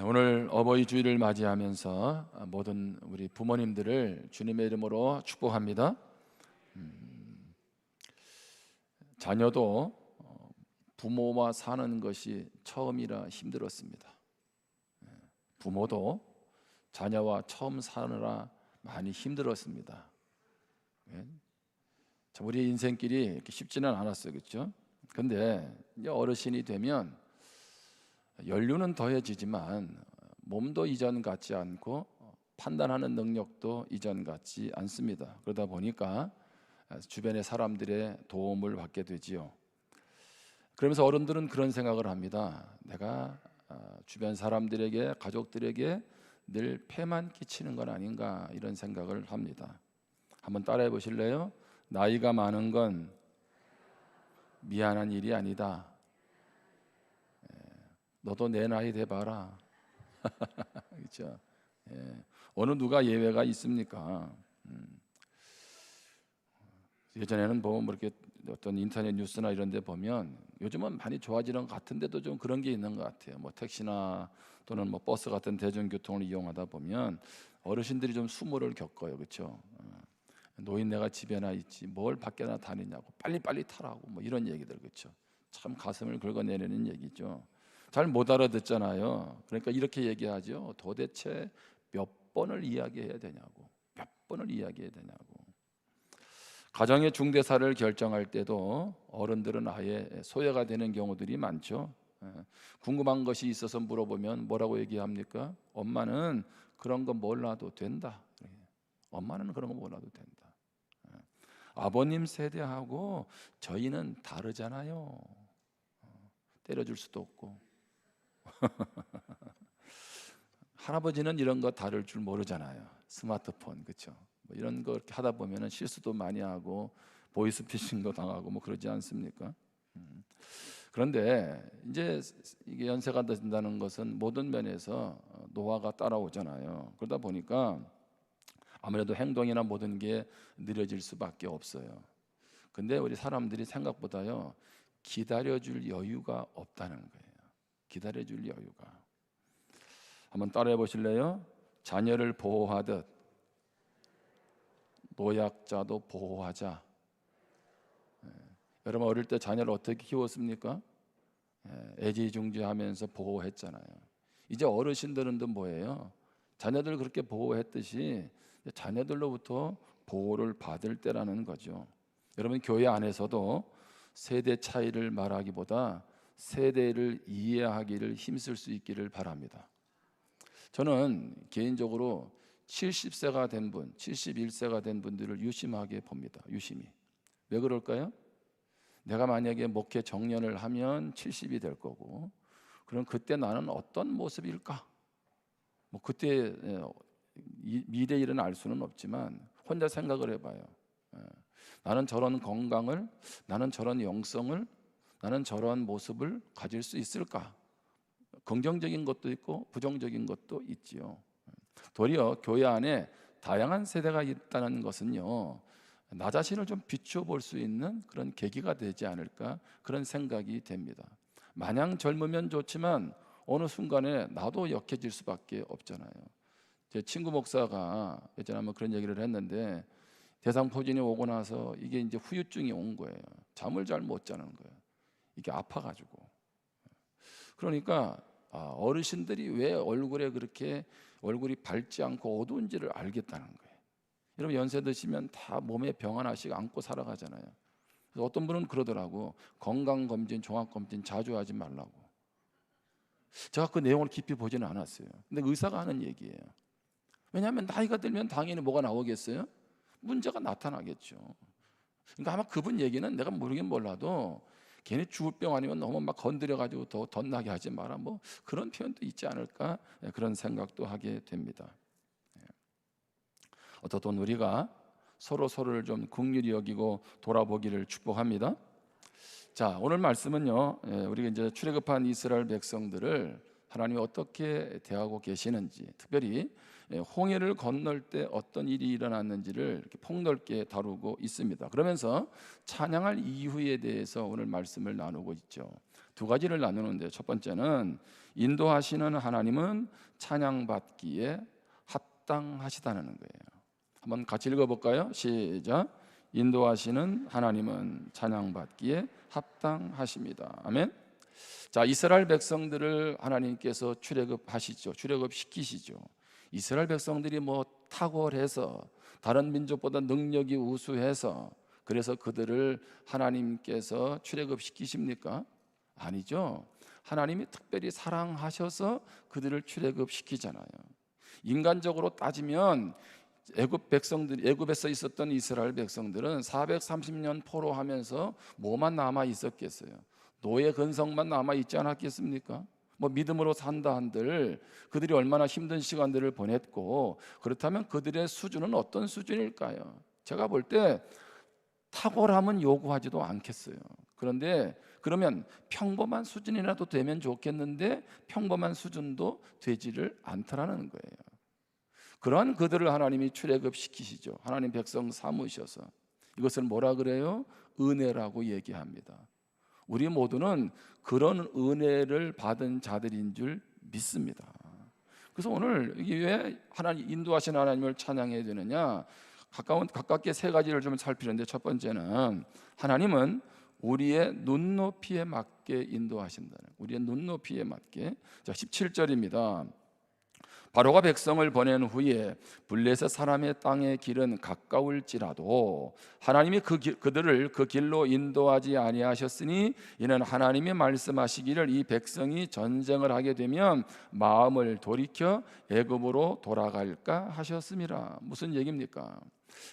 오늘 어버이 주일을 맞이하면서 모든 우리 부모님들을 주님의 이름으로 축복합니다. 자녀도 부모와 사는 것이 처음이라 힘들었습니다. 부모도 자녀와 처음 사느라 많이 힘들었습니다. 우리 인생길이 이렇게 쉽지는 않았어요, 그렇죠? 근데 이제 어르신이 되면 연륜은 더해지지만 몸도 이전 같지 않고 판단하는 능력도 이전 같지 않습니다. 그러다 보니까 주변의 사람들의 도움을 받게 되지요. 그러면서 어른들은 그런 생각을 합니다. 내가 주변 사람들에게, 가족들에게 늘 폐만 끼치는 건 아닌가, 이런 생각을 합니다. 한번 따라해 보실래요? 나이가 많은 건 미안한 일이 아니다. 너도 내 나이 돼봐라. 그렇죠? 어느 누가 예외가 있습니까? 예전에는 뭐 이렇게 어떤 인터넷 뉴스나 이런 데 보면 요즘은 많이 좋아지는 것 같은데도 좀 그런 게 있는 것 같아요. 뭐 택시나 또는 뭐 버스 같은 대중교통을 이용하다 보면 어르신들이 좀 수모를 겪어요. 그렇죠? 노인네가 집에나 있지 뭘 밖에나 다니냐고, 빨리빨리 타라고, 뭐 이런 얘기들. 그렇죠? 참 가슴을 긁어내리는 얘기죠. 잘 못 알아듣잖아요. 그러니까 이렇게 얘기하죠. 도대체 몇 번을 이야기해야 되냐고. 몇 번을 이야기해야 되냐고. 가정의 중대사를 결정할 때도 어른들은 아예 소외가 되는 경우들이 많죠. 궁금한 것이 있어서 물어보면 뭐라고 얘기합니까? 엄마는 그런 거 몰라도 된다. 엄마는 그런 거 몰라도 된다. 아버님 세대하고 저희는 다르잖아요. 때려줄 수도 없고. 할아버지는 이런 거 다룰 줄 모르잖아요. 스마트폰, 그렇죠? 뭐 이런 거 이렇게 하다 보면은 실수도 많이 하고 보이스피싱도 당하고 뭐 그러지 않습니까? 그런데 이제 이게 연세가 된다는 것은 모든 면에서 노화가 따라오잖아요. 그러다 보니까 아무래도 행동이나 모든 게 느려질 수밖에 없어요. 근데 우리 사람들이 생각보다요, 기다려줄 여유가 없다는 거예요. 기다려줄 여유가. 한번 따라해 보실래요? 자녀를 보호하듯 노약자도 보호하자. 여러분 어릴 때 자녀를 어떻게 키웠습니까? 애지중지하면서 보호했잖아요. 이제 어르신들은 또 뭐예요? 자녀들 그렇게 보호했듯이 자녀들로부터 보호를 받을 때라는 거죠. 여러분 교회 안에서도 세대 차이를 말하기보다 세대를 이해하기를 힘쓸 수 있기를 바랍니다. 저는 개인적으로 70세가 된 분, 71세가 된 분들을 유심하게 봅니다. 유심히. 왜 그럴까요? 내가 만약에 목회 정년을 하면 70이 될 거고, 그럼 그때 나는 어떤 모습일까? 뭐 그때 미래 일은 알 수는 없지만 혼자 생각을 해봐요. 나는 저런 건강을, 나는 저런 영성을, 나는 저런 모습을 가질 수 있을까? 긍정적인 것도 있고 부정적인 것도 있지요. 도리어 교회 안에 다양한 세대가 있다는 것은요, 나 자신을 좀 비추어 볼 수 있는 그런 계기가 되지 않을까, 그런 생각이 됩니다. 마냥 젊으면 좋지만 어느 순간에 나도 역해질 수밖에 없잖아요. 제 친구 목사가 예전에 한번 그런 얘기를 했는데, 대상포진이 오고 나서 이게 이제 후유증이 온 거예요. 잠을 잘 못 자는 거예요. 이게 아파가지고. 그러니까 어르신들이 왜 얼굴에 그렇게 얼굴이 밝지 않고 어두운지를 알겠다는 거예요. 여러분 연세 드시면 다 몸에 병 하나씩 안고 살아가잖아요. 그래서 어떤 분은 그러더라고. 건강검진, 종합검진 자주 하지 말라고. 제가 그 내용을 깊이 보지는 않았어요. 근데 의사가 하는 얘기예요. 왜냐하면 나이가 들면 당연히 뭐가 나오겠어요? 문제가 나타나겠죠. 그러니까 아마 그분 얘기는 내가 모르긴 몰라도 괜히 죽을 병 아니면 너무 막 건드려가지고 더 덧나게 하지 마라, 뭐 그런 표현도 있지 않을까, 그런 생각도 하게 됩니다. 어떻든 우리가 서로를 좀 긍휼히 여기고 돌아보기를 축복합니다. 자, 오늘 말씀은요, 우리가 이제 출애굽한 이스라엘 백성들을 하나님이 어떻게 대하고 계시는지, 특별히 홍해를 건널 때 어떤 일이 일어났는지를 이렇게 폭넓게 다루고 있습니다. 그러면서 찬양할 이유에 대해서 오늘 말씀을 나누고 있죠. 두 가지를 나누는데, 첫 번째는 인도하시는 하나님은 찬양받기에 합당하시다는 거예요. 한번 같이 읽어볼까요? 시작. 인도하시는 하나님은 찬양받기에 합당하십니다. 아멘. 자, 이스라엘 백성들을 하나님께서 출애굽하시죠. 출애굽시키시죠. 이스라엘 백성들이 뭐 탁월해서, 다른 민족보다 능력이 우수해서 그래서 그들을 하나님께서 출애굽시키십니까? 아니죠. 하나님이 특별히 사랑하셔서 그들을 출애굽시키잖아요. 인간적으로 따지면 애굽에서 있었던 이스라엘 백성들은 430년 포로하면서 뭐만 남아 있었겠어요? 노예 근성만 남아 있지 않았겠습니까? 뭐 믿음으로 산다 한들 그들이 얼마나 힘든 시간들을 보냈고, 그렇다면 그들의 수준은 어떤 수준일까요? 제가 볼 때 탁월함은 요구하지도 않겠어요. 그런데 그러면 평범한 수준이라도 되면 좋겠는데 평범한 수준도 되지를 않더라는 거예요. 그러한 그들을 하나님이 출애굽시키시죠. 하나님 백성 삼으셔서. 이것을 뭐라 그래요? 은혜라고 얘기합니다. 우리 모두는 그런 은혜를 받은 자들인 줄 믿습니다. 그래서 오늘 이게 왜 하나님 인도하신 하나님을 찬양해야 되느냐? 가깝게 세 가지를 좀 살피는데, 첫 번째는 하나님은 우리의 눈높이에 맞게 인도하신다는, 우리의 눈높이에 맞게. 자, 17절입니다. 바로가 백성을 보낸 후에 블레셋 사람의 땅의 길은 가까울지라도 하나님이 그들을 그 길로 인도하지 아니하셨으니 이는 하나님이 말씀하시기를 이 백성이 전쟁을 하게 되면 마음을 돌이켜 애굽으로 돌아갈까 하셨음이라. 무슨 얘기입니까?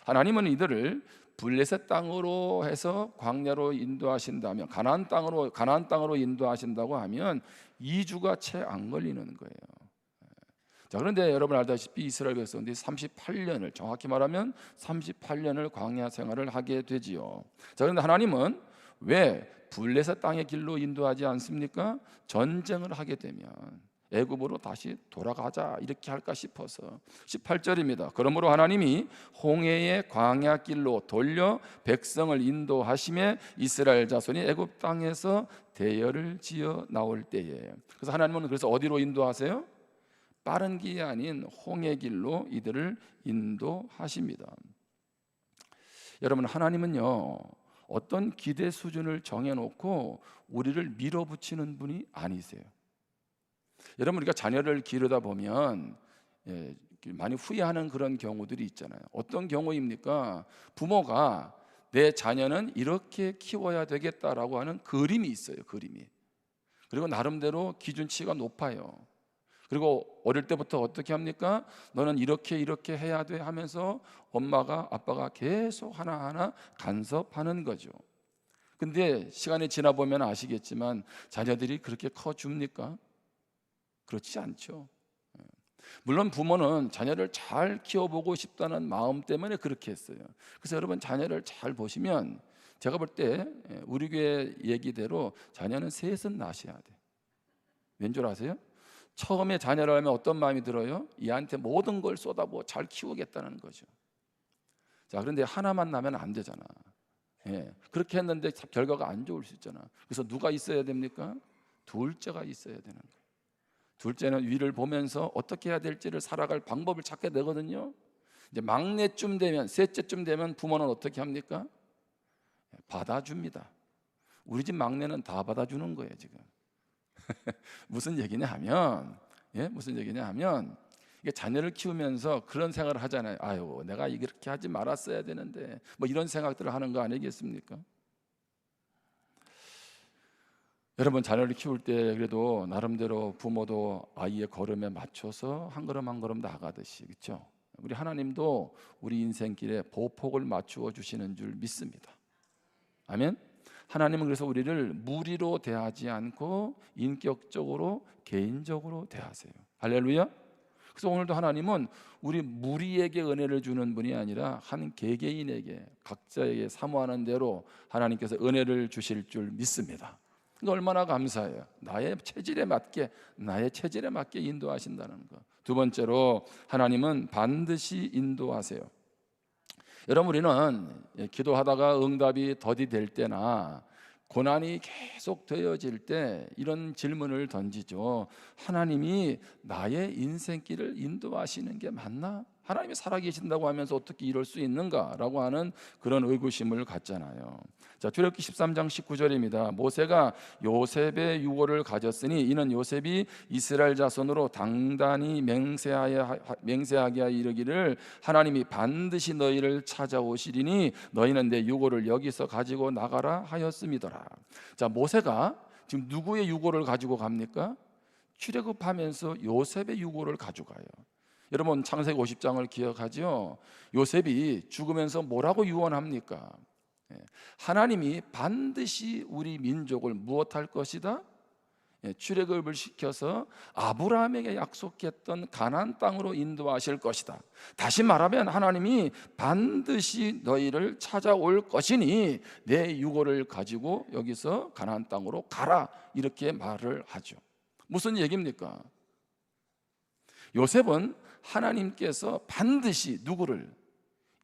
하나님은 이들을 블레셋 땅으로 해서 광야로 인도하신다면, 가나안 땅으로 인도하신다고 하면 2주가 채 안 걸리는 거예요. 자, 그런데 여러분 알다시피 이스라엘 백성들이 38년을, 정확히 말하면 38년을 광야 생활을 하게 되지요. 자, 그런데 하나님은 왜 블레셋 땅의 길로 인도하지 않습니까? 전쟁을 하게 되면 애굽으로 다시 돌아가자 이렇게 할까 싶어서. 18절입니다. 그러므로 하나님이 홍해의 광야 길로 돌려 백성을 인도하심에 이스라엘 자손이 애굽 땅에서 대열을 지어 나올 때에. 그래서 하나님은 그래서 어디로 인도하세요? 빠른 길이 아닌 홍해 길로 이들을 인도하십니다. 여러분, 하나님은요 어떤 기대 수준을 정해놓고 우리를 밀어붙이는 분이 아니세요. 여러분, 우리가 자녀를 기르다 보면 많이 후회하는 그런 경우들이 있잖아요. 어떤 경우입니까? 부모가 내 자녀는 이렇게 키워야 되겠다라고 하는 그림이 있어요. 그림이. 그리고 나름대로 기준치가 높아요. 그리고 어릴 때부터 어떻게 합니까? 너는 이렇게 해야 돼 하면서 엄마가 아빠가 계속 하나하나 간섭하는 거죠. 근데 시간이 지나 보면 아시겠지만 자녀들이 그렇게 커줍니까? 그렇지 않죠. 물론 부모는 자녀를 잘 키워보고 싶다는 마음 때문에 그렇게 했어요. 그래서 여러분, 자녀를 잘 보시면 제가 볼 때 우리 교회 얘기대로 자녀는 셋은 낳으셔야 돼. 왠 줄 아세요? 처음에 자녀를 하면 어떤 마음이 들어요? 얘한테 모든 걸 쏟아부어 잘 키우겠다는 거죠. 자, 그런데 하나만 나면 안 되잖아. 그렇게 했는데 결과가 안 좋을 수 있잖아. 그래서 누가 있어야 됩니까? 둘째가 있어야 되는 거예요. 둘째는 위를 보면서 어떻게 해야 될지를 살아갈 방법을 찾게 되거든요. 이제 막내쯤 되면, 셋째쯤 되면 부모는 어떻게 합니까? 받아줍니다. 우리 집 막내는 다 받아주는 거예요 지금. 무슨 얘기냐 하면, 이게 자녀를 키우면서 그런 생각을 하잖아요. 아유, 내가 이렇게 하지 말았어야 되는데, 뭐 이런 생각들을 하는 거 아니겠습니까? 여러분, 자녀를 키울 때 그래도 나름대로 부모도 아이의 걸음에 맞춰서 한 걸음 한 걸음 나가듯이, 그렇죠? 우리 하나님도 우리 인생길에 보폭을 맞추어 주시는 줄 믿습니다. 아멘. 하나님은 그래서 우리를 무리로 대하지 않고 인격적으로, 개인적으로 대하세요. 할렐루야. 그래서 오늘도 하나님은 우리 무리에게 은혜를 주는 분이 아니라 한 개개인에게, 각자에게 사모하는 대로 하나님께서 은혜를 주실 줄 믿습니다. 그러니까 얼마나 감사해요. 나의 체질에 맞게 인도하신다는 것. 두 번째로, 하나님은 반드시 인도하세요. 여러분, 우리는 기도하다가 응답이 더디 될 때나 고난이 계속 되어질 때 이런 질문을 던지죠. 하나님이 나의 인생길을 인도하시는 게 맞나? 하나님이 살아계신다고 하면서 어떻게 이럴 수 있는가라고 하는 그런 의구심을 갖잖아요. 자, 출애굽기 13장 19절입니다. 모세가 요셉의 유고를 가졌으니 이는 요셉이 이스라엘 자손으로 당단히 맹세하게 하여 이르기를 하나님이 반드시 너희를 찾아오시리니 너희는 내 유고를 여기서 가지고 나가라 하였음이더라. 자, 모세가 지금 누구의 유고를 가지고 갑니까? 출애굽하면서 요셉의 유고를 가져가요. 여러분 창세기 50장을 기억하죠? 요셉이 죽으면서 뭐라고 유언합니까? 하나님이 반드시 우리 민족을 무엇할 것이다? 출애굽을 시켜서 아브라함에게 약속했던 가나안 땅으로 인도하실 것이다. 다시 말하면 하나님이 반드시 너희를 찾아올 것이니 내 유고를 가지고 여기서 가나안 땅으로 가라, 이렇게 말을 하죠. 무슨 얘기입니까? 요셉은 하나님께서 반드시 누구를,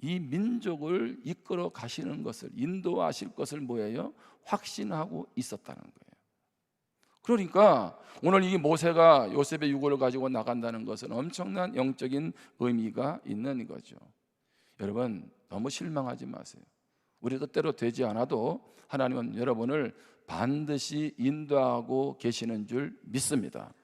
이 민족을 이끌어 가시는 것을, 인도하실 것을 뭐예요? 확신하고 있었다는 거예요. 그러니까 오늘 이 모세가 요셉의 유고를 가지고 나간다는 것은 엄청난 영적인 의미가 있는 거죠. 여러분 너무 실망하지 마세요. 우리도 때로 되지 않아도 하나님은 여러분을 반드시 인도하고 계시는 줄 믿습니다.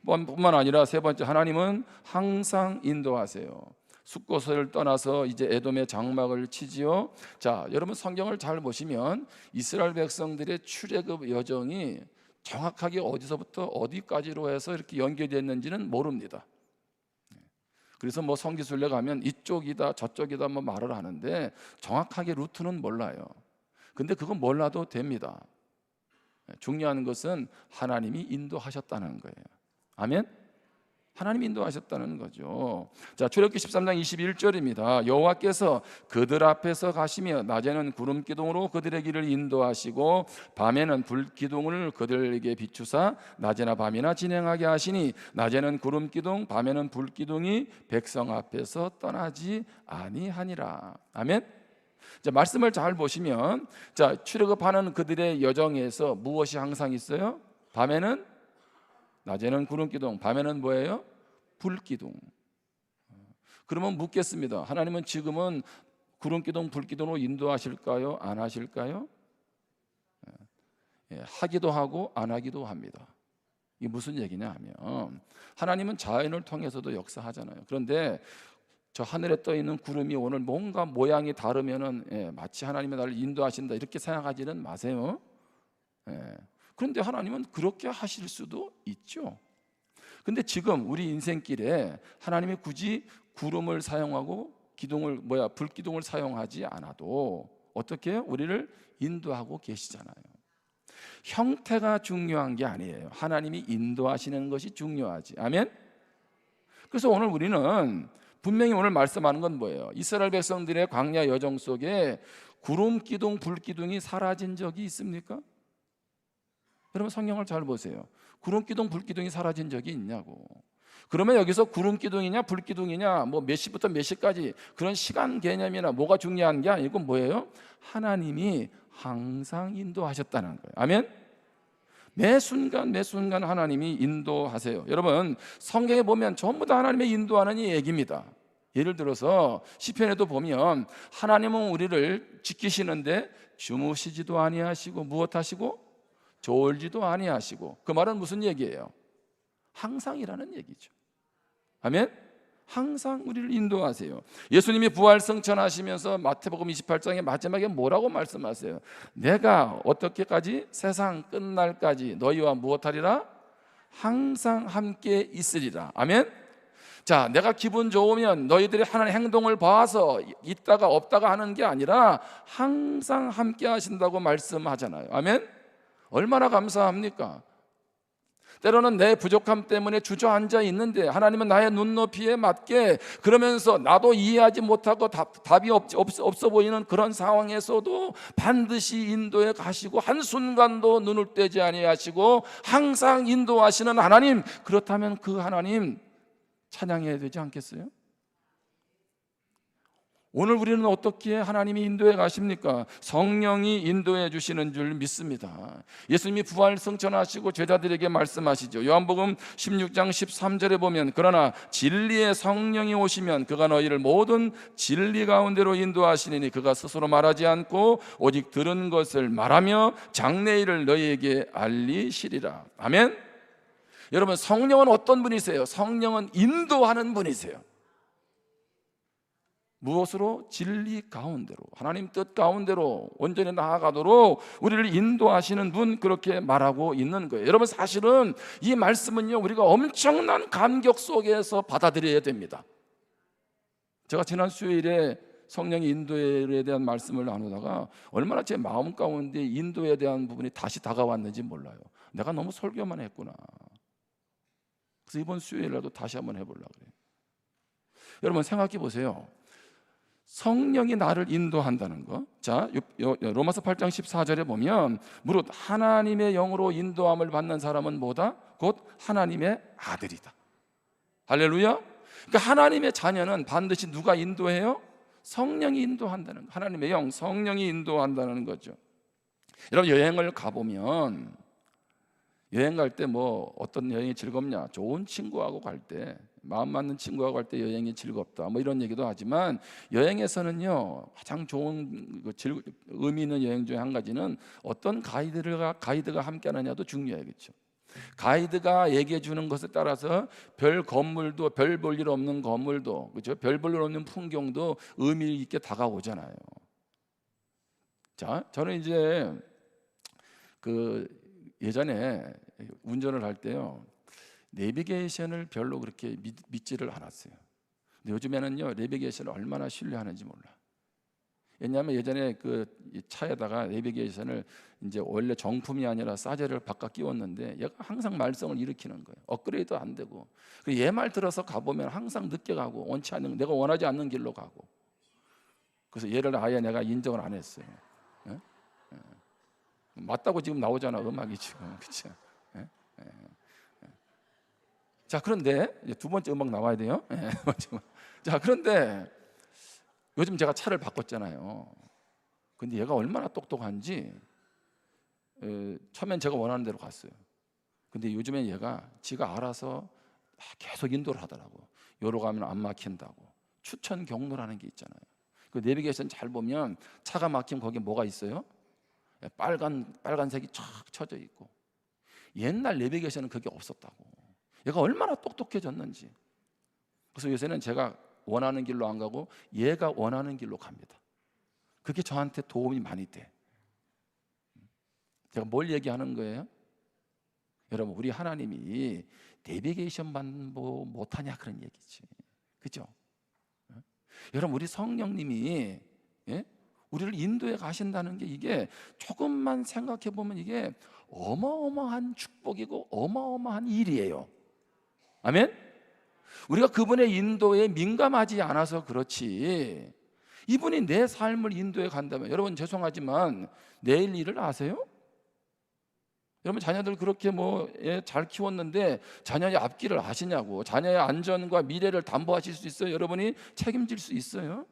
뿐만 아니라 세 번째, 하나님은 항상 인도하세요. 숫곳을 떠나서 이제 에돔의 장막을 치지요. 자, 여러분 성경을 잘 보시면 이스라엘 백성들의 출애굽 여정이 정확하게 어디서부터 어디까지로 해서 이렇게 연결됐는지는 모릅니다. 그래서 뭐 성기순례 가면 이쪽이다 저쪽이다 뭐 말을 하는데 정확하게 루트는 몰라요. 근데 그건 몰라도 됩니다. 중요한 것은 하나님이 인도하셨다는 거예요. 아멘? 하나님이 인도하셨다는 거죠. 자, 출애굽기 13장 21절입니다. 여호와께서 그들 앞에서 가시며 낮에는 구름 기둥으로 그들의 길을 인도하시고 밤에는 불 기둥을 그들에게 비추사 낮이나 밤이나 진행하게 하시니 낮에는 구름 기둥 밤에는 불 기둥이 백성 앞에서 떠나지 아니하니라. 아멘. 자, 말씀을 잘 보시면 자, 출애굽하는 그들의 여정에서 무엇이 항상 있어요? 밤에는, 낮에는 구름 기둥, 밤에는 뭐예요? 불 기둥. 그러면 묻겠습니다. 하나님은 지금은 구름 기둥, 불 기둥으로 인도하실까요? 안 하실까요? 하기도 하고 안 하기도 합니다. 이게 무슨 얘기냐 하면 하나님은 자연을 통해서도 역사하잖아요. 그런데 저 하늘에 떠 있는 구름이 오늘 뭔가 모양이 다르면은 마치 하나님이 나를 인도하신다 이렇게 생각하지는 마세요. 그런데 하나님은 그렇게 하실 수도 있죠. 근데 지금 우리 인생길에 하나님이 굳이 구름을 사용하고 불기둥을 사용하지 않아도 어떻게 해요? 우리를 인도하고 계시잖아요. 형태가 중요한 게 아니에요. 하나님이 인도하시는 것이 중요하지. 아멘. 그래서 오늘 우리는 분명히 오늘 말씀하는 건 뭐예요? 이스라엘 백성들의 광야 여정 속에 구름 기둥, 불 기둥이 사라진 적이 있습니까? 여러분 성경을 잘 보세요. 구름 기둥, 불 기둥이 사라진 적이 있냐고. 그러면 여기서 구름 기둥이냐 불 기둥이냐 뭐 몇 시부터 몇 시까지 그런 시간 개념이나 뭐가 중요한 게 아니고 뭐예요? 하나님이 항상 인도하셨다는 거예요. 아멘. 매 순간 하나님이 인도하세요. 여러분 성경에 보면 전부 다 하나님의 인도하는 얘기입니다. 예를 들어서 시편에도 보면 하나님은 우리를 지키시는데 주무시지도 아니하시고 무엇하시고 졸지도 아니하시고. 그 말은 무슨 얘기예요? 항상이라는 얘기죠. 아멘. 항상 우리를 인도하세요. 예수님이 부활 승천하시면서 마태복음 28장의 마지막에 뭐라고 말씀하세요? 내가 어떻게까지? 세상 끝날까지 너희와 무엇하리라? 항상 함께 있으리라. 아멘. 자, 내가 기분 좋으면 너희들이 하는 행동을 봐서 있다가 없다가 하는 게 아니라 항상 함께 하신다고 말씀하잖아요. 아멘. 얼마나 감사합니까? 때로는 내 부족함 때문에 주저앉아 있는데 하나님은 나의 눈높이에 맞게 그러면서 나도 이해하지 못하고 답이 없어 보이는 그런 상황에서도 반드시 인도해 가시고 한순간도 눈을 떼지 아니하시고 항상 인도하시는 하나님, 그렇다면 그 하나님 찬양해야 되지 않겠어요? 오늘 우리는 어떻게 하나님이 인도해 가십니까? 성령이 인도해 주시는 줄 믿습니다. 예수님이 부활 승천하시고 제자들에게 말씀하시죠. 요한복음 16장 13절에 보면 그러나 진리의 성령이 오시면 그가 너희를 모든 진리 가운데로 인도하시니 그가 스스로 말하지 않고 오직 들은 것을 말하며 장래일을 너희에게 알리시리라. 아멘. 여러분, 성령은 어떤 분이세요? 성령은 인도하는 분이세요. 무엇으로? 진리 가운데로, 하나님 뜻 가운데로 온전히 나아가도록 우리를 인도하시는 분, 그렇게 말하고 있는 거예요. 여러분, 사실은 이 말씀은요, 우리가 엄청난 감격 속에서 받아들여야 됩니다. 제가 지난 수요일에 성령의 인도에 대한 말씀을 나누다가 얼마나 제 마음 가운데 인도에 대한 부분이 다시 다가왔는지 몰라요. 내가 너무 설교만 했구나. 그래서 이번 수요일에도 다시 한번 해보려고 그래요. 여러분, 생각해 보세요. 성령이 나를 인도한다는 거. 자, 로마서 8장 14절에 보면 무릇 하나님의 영으로 인도함을 받는 사람은 뭐다? 곧 하나님의 아들이다. 할렐루야. 그러니까 하나님의 자녀는 반드시 누가 인도해요? 성령이 인도한다는 거. 하나님의 영, 성령이 인도한다는 거죠. 여러분, 여행을 가보면 여행 갈 때 뭐 어떤 여행이 즐겁냐? 좋은 친구하고 갈 때, 마음 맞는 친구하고 갈 때 여행이 즐겁다, 뭐 이런 얘기도 하지만, 여행에서는요 가장 좋은 의미 있는 여행 중에 한 가지는 어떤 가이드가 함께하느냐도 중요해요. 그렇죠? 가이드가 얘기해 주는 것에 따라서 별 건물도, 별 볼 일 없는 건물도, 그렇죠? 별 볼 일 없는 풍경도 의미 있게 다가오잖아요. 자, 저는 이제 예전에 운전을 할 때요, 내비게이션을 별로 그렇게 믿지를 않았어요. 근데 요즘에는요, 내비게이션을 얼마나 신뢰하는지 몰라. 왜냐하면 예전에 그 차에다가 내비게이션을 이제 원래 정품이 아니라 싸제를 바꿔 끼웠는데 얘가 항상 말썽을 일으키는 거예요. 업그레이드 안 되고. 얘 말 들어서 가보면 항상 늦게 가고, 원치 않는, 내가 원하지 않는 길로 가고. 그래서 얘를 아예 내가 인정을 안 했어요. 예? 예. 맞다고 지금 나오잖아, 음악이 지금. 그렇죠? 예? 예. 자, 그런데 이제 두 번째 음악 나와야 돼요. 예. 자, 그런데 요즘 제가 차를 바꿨잖아요. 근데 얘가 얼마나 똑똑한지, 처음엔 제가 원하는 대로 갔어요. 근데 요즘엔 얘가 지가 알아서 계속 인도를 하더라고. 요로 가면 안 막힌다고. 추천 경로라는 게 있잖아요. 그 내비게이션 잘 보면 차가 막히면 거기에 뭐가 있어요? 빨간색이 쫙 쳐져 있고. 옛날 내비게이션은 그게 없었다고. 얘가 얼마나 똑똑해졌는지. 그래서 요새는 제가 원하는 길로 안 가고 얘가 원하는 길로 갑니다. 그게 저한테 도움이 많이 돼. 제가 뭘 얘기하는 거예요? 여러분, 우리 하나님이 내비게이션만 못하냐 그런 얘기지. 그죠? 여러분, 우리 성령님이, 예? 우리를 인도해 가신다는 게, 이게 조금만 생각해 보면 이게 어마어마한 축복이고 어마어마한 일이에요. 아멘? 우리가 그분의 인도에 민감하지 않아서 그렇지, 이분이 내 삶을 인도해 간다면, 여러분 죄송하지만 내일 일을 아세요? 여러분, 자녀들 그렇게 잘 키웠는데 자녀의 앞길을 아시냐고. 자녀의 안전과 미래를 담보하실 수 있어요? 여러분이 책임질 수 있어요?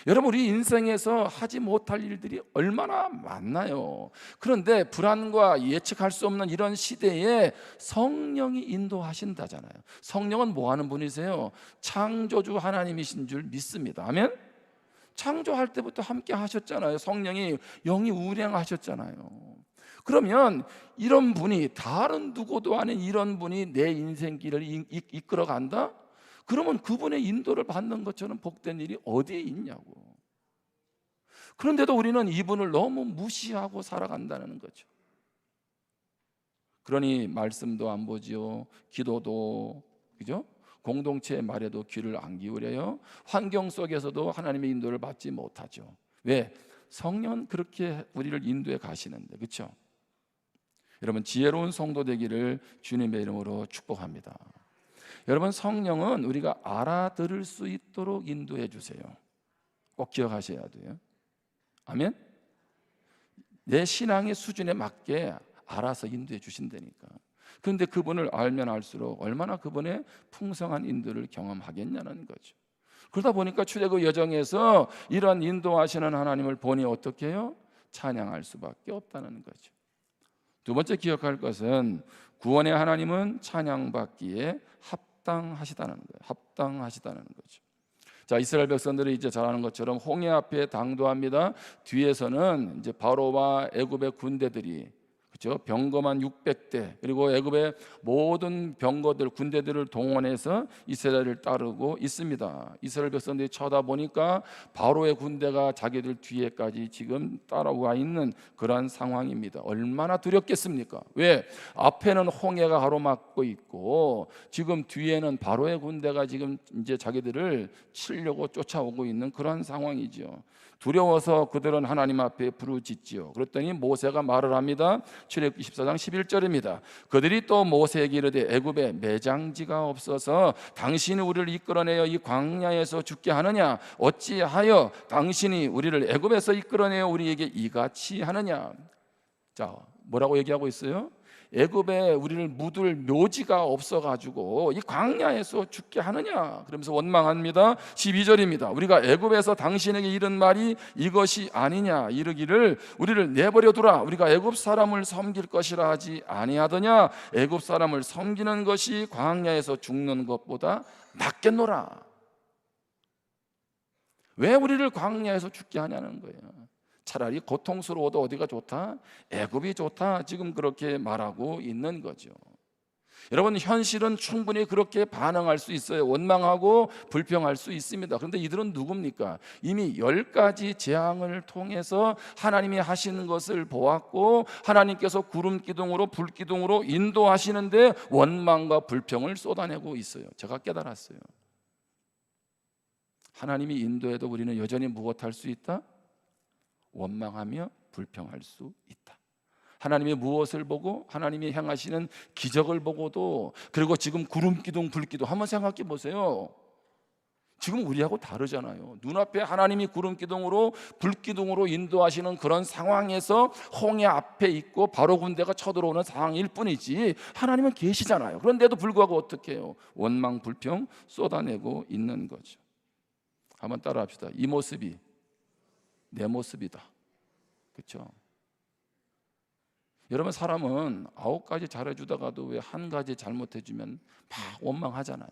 여러분, 우리 인생에서 하지 못할 일들이 얼마나 많나요? 그런데 불안과 예측할 수 없는 이런 시대에 성령이 인도하신다잖아요. 성령은 뭐 하는 분이세요? 창조주 하나님이신 줄 믿습니다. 아멘? 창조할 때부터 함께 하셨잖아요. 성령이 영이 운행하셨잖아요. 그러면 이런 분이, 다른 누구도 아닌 이런 분이 내 인생길을 이끌어 간다? 그러면 그분의 인도를 받는 것처럼 복된 일이 어디에 있냐고. 그런데도 우리는 이분을 너무 무시하고 살아간다는 거죠. 그러니 말씀도 안 보지요, 기도도, 그죠? 공동체의 말에도 귀를 안 기울여요. 환경 속에서도 하나님의 인도를 받지 못하죠. 왜? 성령은 그렇게 우리를 인도해 가시는데, 그렇죠? 여러분, 지혜로운 성도 되기를 주님의 이름으로 축복합니다. 여러분, 성령은 우리가 알아들을 수 있도록 인도해 주세요. 꼭 기억하셔야 돼요. 아멘? 내 신앙의 수준에 맞게 알아서 인도해 주신다니까. 그런데 그분을 알면 알수록 얼마나 그분의 풍성한 인도를 경험하겠냐는 거죠. 그러다 보니까 출애굽 여정에서 이런 인도하시는 하나님을 보니 어떻게 해요? 찬양할 수밖에 없다는 거죠. 두 번째 기억할 것은 구원의 하나님은 찬양받기에 합당하시다는 거예요. 합당하시다는 거죠. 자, 이스라엘 백성들이 이제 잘 아는 것처럼 홍해 앞에 당도합니다. 뒤에서는 이제 바로와 애굽의 군대들이, 그렇죠? 병거만 600대, 그리고 애굽의 모든 병거들, 군대들을 동원해서 이스라엘을 따르고 있습니다. 이스라엘 백성들이 쳐다보니까 바로의 군대가 자기들 뒤에까지 지금 따라와 있는 그런 상황입니다. 얼마나 두렵겠습니까? 왜? 앞에는 홍해가 가로막고 있고 지금 뒤에는 바로의 군대가 지금 이제 자기들을 치려고 쫓아오고 있는 그런 상황이죠. 두려워서 그들은 하나님 앞에 부르짖지요. 그랬더니 모세가 말을 합니다. 출애굽기 14장 11절입니다. 그들이 또 모세에게 이르되 애굽에 매장지가 없어서 당신이 우리를 이끌어내어 이 광야에서 죽게 하느냐? 어찌하여 당신이 우리를 애굽에서 이끌어내어 우리에게 이같이 하느냐? 자, 뭐라고 얘기하고 있어요? 애굽에 우리를 묻을 묘지가 없어가지고 이 광야에서 죽게 하느냐? 그러면서 원망합니다. 12절입니다. 우리가 애굽에서 당신에게 이른 말이 이것이 아니냐? 이르기를 우리를 내버려 두라. 우리가 애굽 사람을 섬길 것이라 하지 아니하더냐? 애굽 사람을 섬기는 것이 광야에서 죽는 것보다 낫겠노라. 왜 우리를 광야에서 죽게 하냐는 거예요. 차라리 고통스러워도 어디가 좋다? 애굽이 좋다. 지금 그렇게 말하고 있는 거죠. 여러분, 현실은 충분히 그렇게 반응할 수 있어요. 원망하고 불평할 수 있습니다. 그런데 이들은 누굽니까? 이미 10가지 재앙을 통해서 하나님이 하시는 것을 보았고 하나님께서 구름 기둥으로 불 기둥으로 인도하시는데 원망과 불평을 쏟아내고 있어요. 제가 깨달았어요. 하나님이 인도해도 우리는 여전히 무엇할 수 있다? 원망하며 불평할 수 있다. 하나님이 무엇을 보고 하나님이 행하시는 기적을 보고도, 그리고 지금 구름 기둥 불 기둥 한번 생각해 보세요. 지금 우리하고 다르잖아요. 눈앞에 하나님이 구름 기둥으로 불 기둥으로 인도하시는 그런 상황에서 홍해 앞에 있고 바로 군대가 쳐들어오는 상황일 뿐이지 하나님은 계시잖아요. 그런데도 불구하고 어떻게 해요? 원망 불평 쏟아내고 있는 거죠. 한번 따라합시다. 이 모습이 내 모습이다. 그렇죠? 여러분, 사람은 9가지 잘해주다가도 왜 한 가지 잘못해주면 막 원망하잖아요.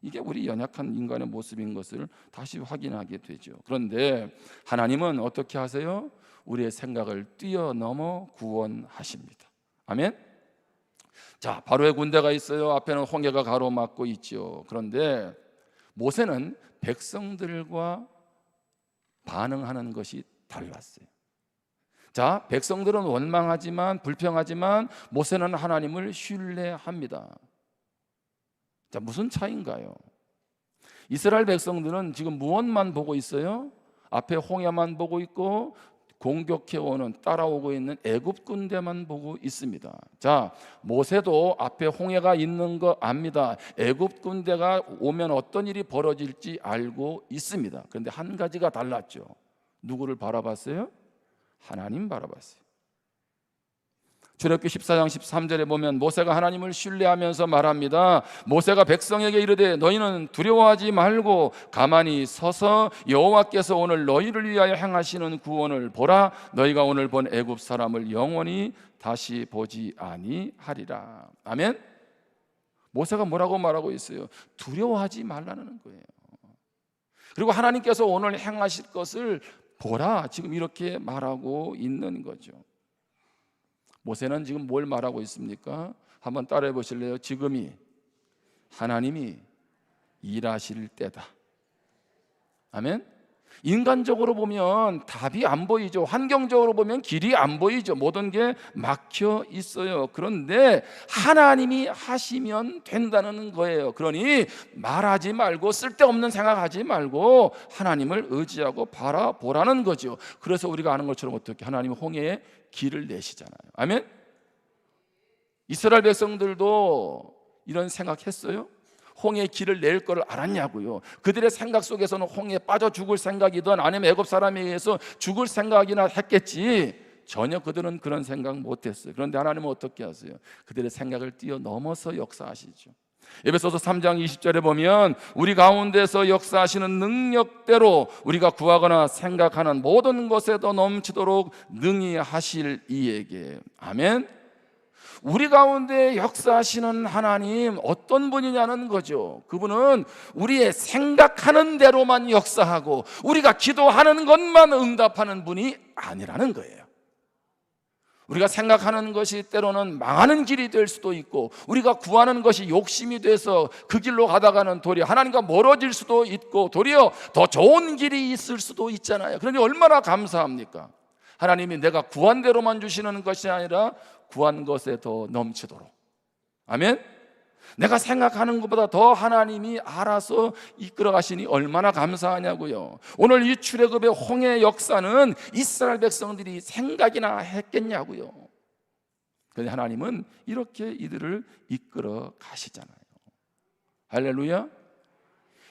이게 우리 연약한 인간의 모습인 것을 다시 확인하게 되죠. 그런데 하나님은 어떻게 하세요? 우리의 생각을 뛰어넘어 구원하십니다. 아멘. 자, 바로의 군대가 있어요. 앞에는 홍해가 가로막고 있죠. 그런데 모세는 백성들과 반응하는 것이 달랐어요. 자, 백성들은 원망하지만 불평하지만 모세는 하나님을 신뢰합니다. 자, 무슨 차이인가요? 이스라엘 백성들은 지금 무엇만 보고 있어요? 앞에 홍해만 보고 있고 공격해오는, 따라오고 있는 애굽 군대만 보고 있습니다. 자, 모세도 앞에 홍해가 있는 거 압니다. 애굽 군대가 오면 어떤 일이 벌어질지 알고 있습니다. 그런데 한 가지가 달랐죠. 누구를 바라봤어요? 하나님 바라봤어요. 출애굽기 14장 13절에 보면 모세가 하나님을 신뢰하면서 말합니다. 모세가 백성에게 이르되 너희는 두려워하지 말고 가만히 서서 여호와께서 오늘 너희를 위하여 행하시는 구원을 보라. 너희가 오늘 본 애굽 사람을 영원히 다시 보지 아니하리라. 아멘. 모세가 뭐라고 말하고 있어요? 두려워하지 말라는 거예요. 그리고 하나님께서 오늘 행하실 것을 보라. 지금 이렇게 말하고 있는 거죠. 모세는 지금 뭘 말하고 있습니까? 한번 따라해 보실래요? 지금이 하나님이 일하실 때다. 아멘. 인간적으로 보면 답이 안 보이죠. 환경적으로 보면 길이 안 보이죠. 모든 게 막혀 있어요. 그런데 하나님이 하시면 된다는 거예요. 그러니 말하지 말고 쓸데없는 생각하지 말고 하나님을 의지하고 바라보라는 거죠. 그래서 우리가 아는 것처럼 어떻게 하나님이 홍해에 길을 내시잖아요. 아멘. 이스라엘 백성들도 이런 생각했어요? 홍해의 길을 낼 것을 알았냐고요. 그들의 생각 속에서는 홍해에 빠져 죽을 생각이든 아니면 애굽 사람에 의해서 죽을 생각이나 했겠지 전혀 그들은 그런 생각 못했어요. 그런데 하나님은 어떻게 하세요? 그들의 생각을 뛰어넘어서 역사하시죠. 에베소서 3장 20절에 보면 우리 가운데서 역사하시는 능력대로 우리가 구하거나 생각하는 모든 것에도 넘치도록 능히 하실 이에게. 아멘. 우리 가운데 역사하시는 하나님 어떤 분이냐는 거죠. 그분은 우리의 생각하는 대로만 역사하고 우리가 기도하는 것만 응답하는 분이 아니라는 거예요. 우리가 생각하는 것이 때로는 망하는 길이 될 수도 있고, 우리가 구하는 것이 욕심이 돼서 그 길로 가다가는 도리어 하나님과 멀어질 수도 있고, 도리어 더 좋은 길이 있을 수도 있잖아요. 그러니 얼마나 감사합니까? 하나님이 내가 구한 대로만 주시는 것이 아니라 구한 것에 더 넘치도록. 아멘. 내가 생각하는 것보다 더 하나님이 알아서 이끌어 가시니 얼마나 감사하냐고요. 오늘 이 출애굽의 홍해 역사는 이스라엘 백성들이 생각이나 했겠냐고요. 그런데 하나님은 이렇게 이들을 이끌어 가시잖아요. 할렐루야.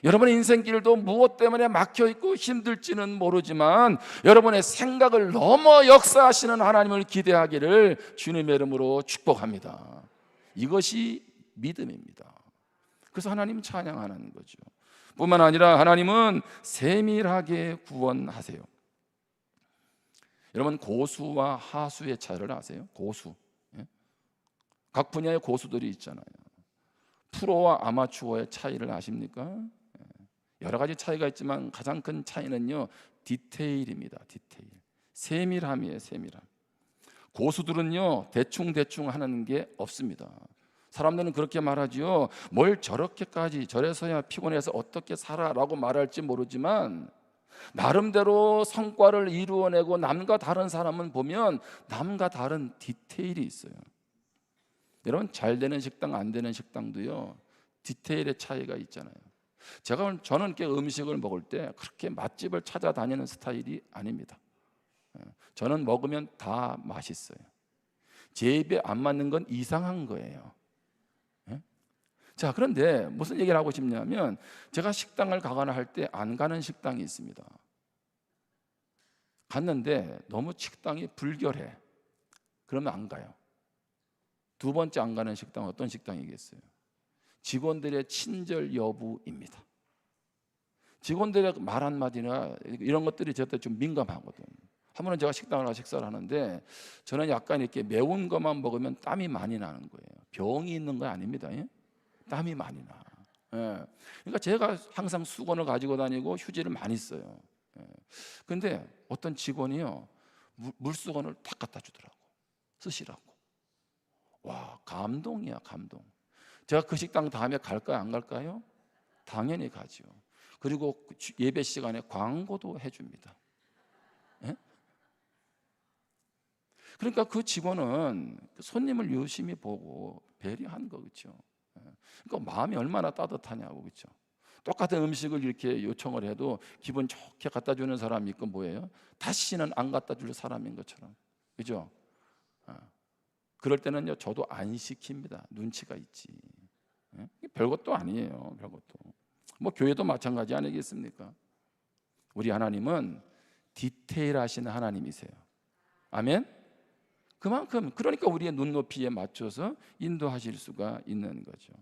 여러분의 인생길도 무엇 때문에 막혀있고 힘들지는 모르지만 여러분의 생각을 넘어 역사하시는 하나님을 기대하기를 주님의 이름으로 축복합니다. 이것이 믿음입니다. 그래서 하나님 찬양하는 거죠. 뿐만 아니라 하나님은 세밀하게 구원하세요. 여러분, 고수와 하수의 차이를 아세요? 고수. 각 분야의 고수들이 있잖아요. 프로와 아마추어의 차이를 아십니까? 여러 가지 차이가 있지만 가장 큰 차이는요, 디테일입니다. 디테일. 세밀함이에요. 세밀함. 고수들은요, 대충 하는 게 없습니다. 사람들은 그렇게 말하지요. 뭘 저렇게까지, 저래서야 피곤해서 어떻게 살아라고 말할지 모르지만 나름대로 성과를 이루어내고 남과 다른 사람은 보면 남과 다른 디테일이 있어요. 여러분, 잘 되는 식당, 안 되는 식당도요, 디테일의 차이가 있잖아요. 저는 이렇게 음식을 먹을 때 그렇게 맛집을 찾아다니는 스타일이 아닙니다. 저는 먹으면 다 맛있어요. 제 입에 안 맞는 건 이상한 거예요. 자, 그런데 무슨 얘기를 하고 싶냐면, 제가 식당을 가거나 할 때 안 가는 식당이 있습니다. 갔는데 너무 식당이 불결해. 그러면 안 가요. 두 번째 안 가는 식당은 어떤 식당이겠어요? 직원들의 친절 여부입니다. 직원들의 말 한마디나 이런 것들이 저한테 좀 민감하거든. 한 번은 제가 식당을 가서 식사를 하는데 저는 약간 이렇게 매운 것만 먹으면 땀이 많이 나는 거예요. 병이 있는 거 아닙니다. 예? 땀이 많이 나. 예. 그러니까 제가 항상 수건을 가지고 다니고 휴지를 많이 써요. 예. 근데 어떤 직원이요, 물수건을 탁 갖다 주더라고. 쓰시라고. 와, 감동이야, 감동. 제가 그 식당 다음에 갈까요, 안 갈까요? 당연히 가죠. 그리고 예배 시간에 광고도 해줍니다. 예? 그러니까 그 직원은 손님을 유심히 보고 배려한 거겠죠. 그러니까 마음이 얼마나 따뜻하냐고, 그렇죠? 똑같은 음식을 이렇게 요청을 해도 기분 좋게 갖다 주는 사람이 있고 뭐예요? 다시는 안 갖다 줄 사람인 것처럼, 그죠? 그럴 때는요, 저도 안 시킵니다. 눈치가 있지. 별것도 아니에요. 별것도. 뭐 교회도 마찬가지 아니겠습니까? 우리 하나님은 디테일하신 하나님이세요. 아멘. 그만큼, 그러니까 우리의 눈높이에 맞춰서 인도하실 수가 있는 거죠.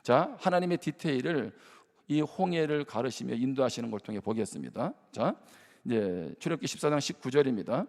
자, 하나님의 디테일을 이 홍해를 가르시며 인도하시는 걸 통해 보겠습니다. 자, 이제 출애굽기 14장 19절입니다.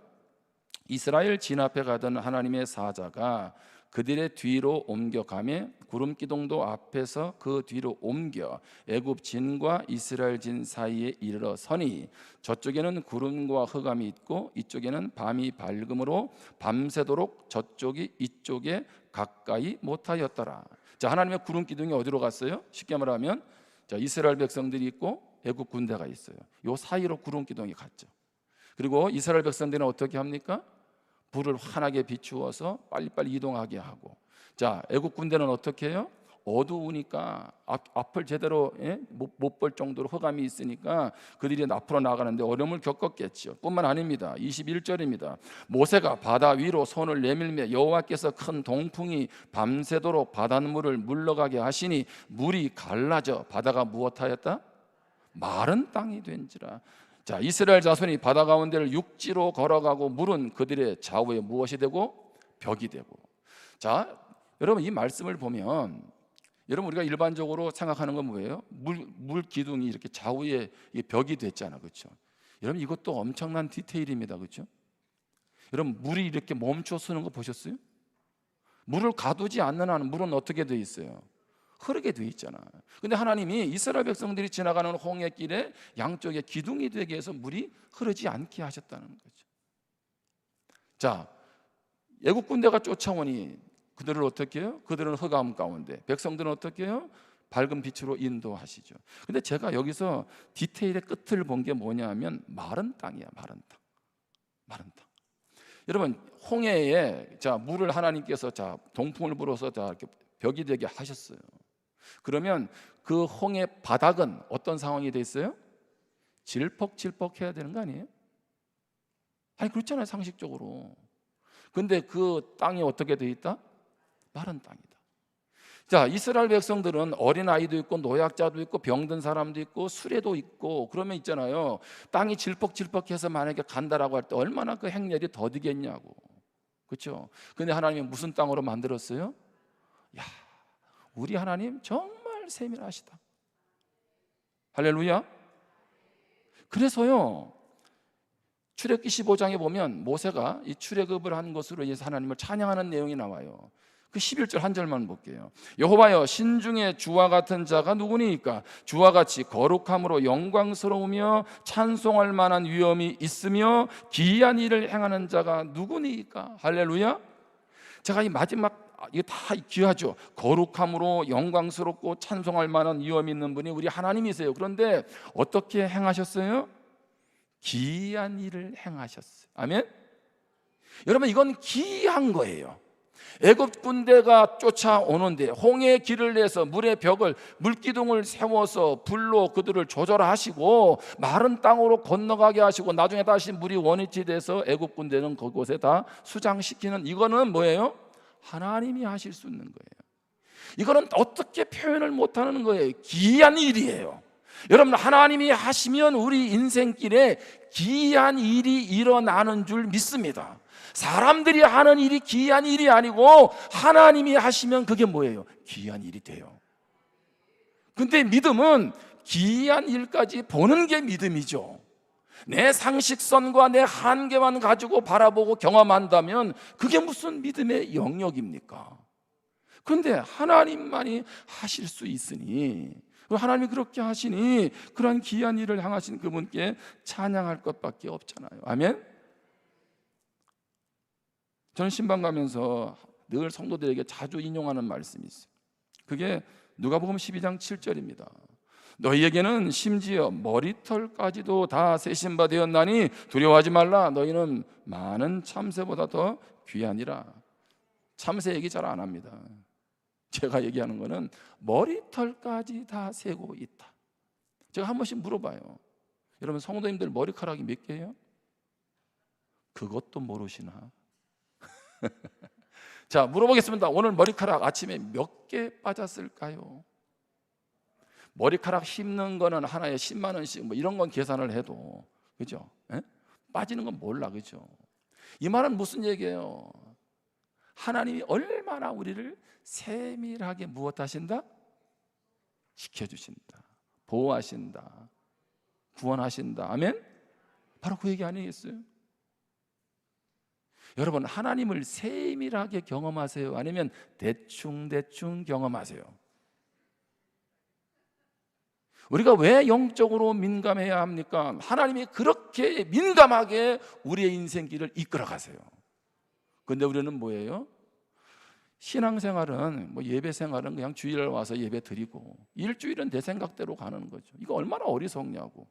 이스라엘 진 앞에 가던 하나님의 사자가 그들의 뒤로 옮겨가매 구름 기둥도 앞에서 그 뒤로 옮겨 애굽 진과 이스라엘 진 사이에 이르러 서니 저쪽에는 구름과 흑암이 있고 이쪽에는 밤이 밝음으로 밤새도록 저쪽이 이쪽에 가까이 못하였더라. 자, 하나님의 구름 기둥이 어디로 갔어요? 쉽게 말하면, 자, 이스라엘 백성들이 있고 애굽 군대가 있어요. 요 사이로 구름 기둥이 갔죠. 그리고 이스라엘 백성들은 어떻게 합니까? 불을 환하게 비추어서 빨리빨리 이동하게 하고, 자, 애국 군대는 어떻게 해요? 어두우니까 앞을 제대로 못 볼 정도로 흑암이 있으니까 그들이 앞으로 나가는데 어려움을 겪었겠죠. 뿐만 아닙니다. 21절입니다. 모세가 바다 위로 손을 내밀며 여호와께서 큰 동풍이 밤새도록 바닷물을 물러가게 하시니 물이 갈라져 바다가 무엇하였다? 마른 땅이 된지라. 자, 이스라엘 자손이 바다 가운데를 육지로 걸어가고 물은 그들의 좌우에 무엇이 되고? 벽이 되고. 자, 여러분, 이 말씀을 보면 여러분 우리가 일반적으로 생각하는 건 뭐예요? 물 기둥이 이렇게 좌우에 벽이 됐잖아, 그렇죠? 여러분 이것도 엄청난 디테일입니다, 그렇죠? 여러분 물이 이렇게 멈춰 서는 거 보셨어요? 물을 가두지 않는 한 물은 어떻게 돼 있어요? 흐르게 돼 있잖아. 근데 하나님이 이스라엘 백성들이 지나가는 홍해길에 양쪽에 기둥이 되게 해서 물이 흐르지 않게 하셨다는 거죠. 자, 애국 군대가 쫓아오니 그들을 어떻게 해요? 그들은 흑암 가운데, 백성들은 어떻게 해요? 밝은 빛으로 인도하시죠. 근데 제가 여기서 디테일의 끝을 본 게 뭐냐면 마른 땅이야, 마른 땅. 마른 땅. 여러분 홍해에 자 물을 하나님께서 자 동풍을 불어서 자 이렇게 벽이 되게 하셨어요. 그러면 그 홍해 바닥은 어떤 상황이 돼 있어요? 질퍽질퍽해야 되는 거 아니에요? 아니 그렇잖아요, 상식적으로. 근데 그 땅이 어떻게 돼 있다? 마른 땅이다. 자, 이스라엘 백성들은 어린아이도 있고 노약자도 있고 병든 사람도 있고 수레도 있고 그러면 있잖아요, 땅이 질퍽질퍽해서 만약에 간다라고 할 때 얼마나 그 행렬이 더디겠냐고, 그렇죠? 근데 하나님이 무슨 땅으로 만들었어요? 야, 우리 하나님 정말 세밀하시다. 할렐루야. 그래서요 출애굽기 15장에 보면 모세가 이 출애굽을 한 것으로 인해서 하나님을 찬양하는 내용이 나와요. 그 11절 한 절만 볼게요. 여호와여 신중에 주와 같은 자가 누구니까? 주와 같이 거룩함으로 영광스러우며 찬송할 만한 위엄이 있으며 기이한 일을 행하는 자가 누구니까? 할렐루야. 제가 이 마지막 이게 다 귀하죠. 거룩함으로 영광스럽고 찬송할 만한 위엄이 있는 분이 우리 하나님이세요. 그런데 어떻게 행하셨어요? 기이한 일을 행하셨어요. 아멘. 여러분 이건 기이한 거예요. 애굽 군대가 쫓아오는데 홍해의 길을 내서 물의 벽을 물기둥을 세워서 불로 그들을 조절하시고 마른 땅으로 건너가게 하시고 나중에 다시 물이 원위치 돼서 애굽 군대는 그곳에 다 수장시키는, 이거는 뭐예요? 하나님이 하실 수 있는 거예요. 이거는 어떻게 표현을 못하는 거예요. 기이한 일이에요. 여러분 하나님이 하시면 우리 인생길에 기이한 일이 일어나는 줄 믿습니다. 사람들이 하는 일이 기이한 일이 아니고 하나님이 하시면 그게 뭐예요? 기이한 일이 돼요. 근데 믿음은 기이한 일까지 보는 게 믿음이죠. 내 상식선과 내 한계만 가지고 바라보고 경험한다면 그게 무슨 믿음의 영역입니까? 그런데 하나님만이 하실 수 있으니, 하나님이 그렇게 하시니 그러한 기이한 일을 행하신 그분께 찬양할 것밖에 없잖아요. 아멘. 저는 신방 가면서 늘 성도들에게 자주 인용하는 말씀이 있어요. 그게 누가복음 12장 7절입니다. 너희에게는 심지어 머리털까지도 다 세신 바 되었나니 두려워하지 말라. 너희는 많은 참새보다 더 귀하니라. 참새 얘기 잘 안 합니다. 제가 얘기하는 거는 머리털까지 다 세고 있다. 제가 한 번씩 물어봐요. 여러분 성도님들 머리카락이 몇 개예요? 그것도 모르시나? 자, 물어보겠습니다. 오늘 머리카락 아침에 몇 개 빠졌을까요? 머리카락 씹는 거는 하나에 10만 원씩 뭐 이런 건 계산을 해도, 그죠? 에? 빠지는 건 몰라, 그죠? 이 말은 무슨 얘기예요? 하나님이 얼마나 우리를 세밀하게 무엇하신다? 지켜주신다, 보호하신다, 구원하신다. 아멘? 바로 그 얘기 아니겠어요? 여러분 하나님을 세밀하게 경험하세요? 아니면 대충 경험하세요? 우리가 왜 영적으로 민감해야 합니까? 하나님이 그렇게 민감하게 우리의 인생길을 이끌어 가세요. 그런데 우리는 뭐예요? 신앙생활은 뭐 예배생활은 그냥 주일날 와서 예배 드리고 일주일은 내 생각대로 가는 거죠. 이거 얼마나 어리석냐고.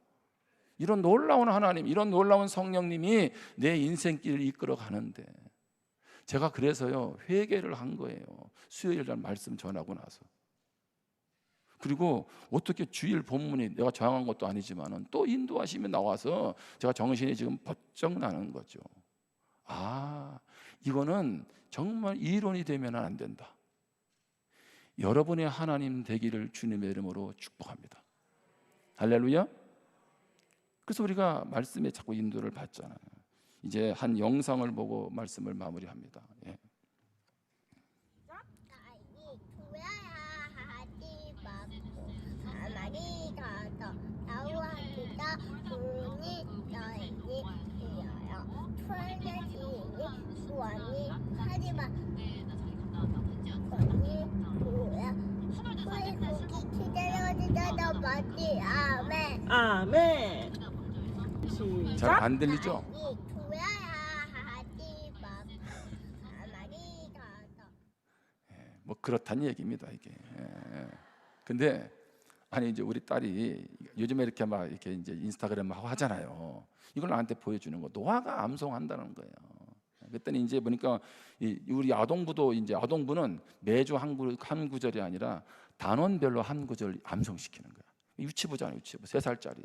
이런 놀라운 하나님, 이런 놀라운 성령님이 내 인생길을 이끌어 가는데, 제가 그래서요 회개를 한 거예요. 수요일날 말씀 전하고 나서. 그리고 어떻게 주일 본문이 내가 정한 것도 아니지만은 또 인도하시면 나와서 제가 정신이 지금 번쩍 나는 거죠. 아, 이거는 정말 이론이 되면 안 된다. 여러분의 하나님 되기를 주님의 이름으로 축복합니다. 할렐루야. 그래서 우리가 말씀에 자꾸 인도를 받잖아요. 이제 한 영상을 보고 말씀을 마무리합니다. 예. 맞지? 아멘. 아멘. 잘 시작. 안 들리죠? 이 두야야 하지 마. 아마리 가서. 뭐 그렇다는 얘기입니다 이게. 근데 아니 이제 우리 딸이 요즘에 이렇게 막 이렇게 이제 인스타그램 하고 하잖아요. 이걸 나한테 보여주는 거. 노아가 암송한다는 거예요. 그랬더니 이제 보니까 우리 아동부도 이제 아동부는 매주 한 구절이 아니라 단원별로 한 구절 암송시키는 거야. 유치부잖아요, 유치부. 3살짜리.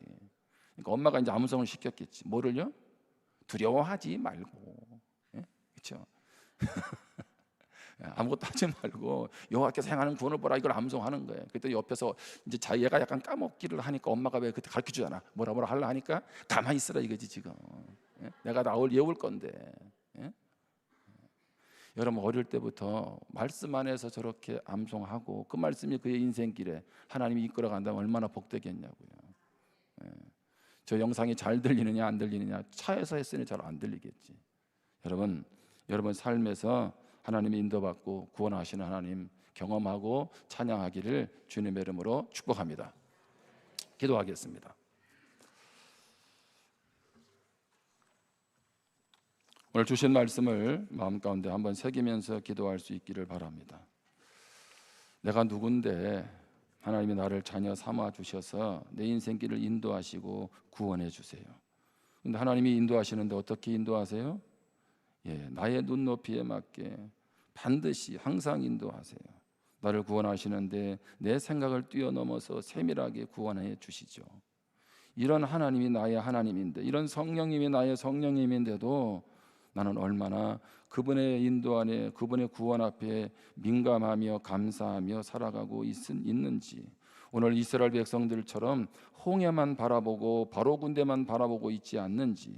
그러니까 엄마가 이제 암송을 시켰겠지. 뭐를요? 두려워하지 말고, 그렇죠? 아무것도 하지 말고 여호와께서 행하는 구원을 보라, 이걸 암송하는 거예요. 그때 옆에서 이제 얘가 약간 까먹기를 하니까 엄마가 왜 그때 가르쳐 주잖아. 뭐라 하려 하니까 가만히 있으라 이거지 지금. 내가 나올 예울 건데. 여러분 어릴 때부터 말씀 안에서 저렇게 암송하고 그 말씀이 그의 인생길에 하나님이 이끌어 간다면 얼마나 복되겠냐고요. 저 영상이 잘 들리느냐 안 들리느냐, 차에서 했으니 잘 안 들리겠지. 여러분 삶에서 하나님의 인도받고 구원하시는 하나님 경험하고 찬양하기를 주님의 이름으로 축복합니다. 기도하겠습니다. 오늘 주신 말씀을 마음 가운데 한번 새기면서 기도할 수 있기를 바랍니다. 내가 누군데 하나님이 나를 자녀 삼아 주셔서 내 인생길을 인도하시고 구원해 주세요. 근데 하나님이 인도하시는데 어떻게 인도하세요? 나의 눈높이에 맞게 반드시 항상 인도하세요. 나를 구원하시는데 내 생각을 뛰어넘어서 세밀하게 구원해 주시죠. 이런 하나님이 나의 하나님인데, 이런 성령님이 나의 성령님인데도 나는 얼마나 그분의 인도 안에, 그분의 구원 앞에 민감하며 감사하며 살아가고 있는지, 오늘 이스라엘 백성들처럼 홍해만 바라보고 바로 군대만 바라보고 있지 않는지,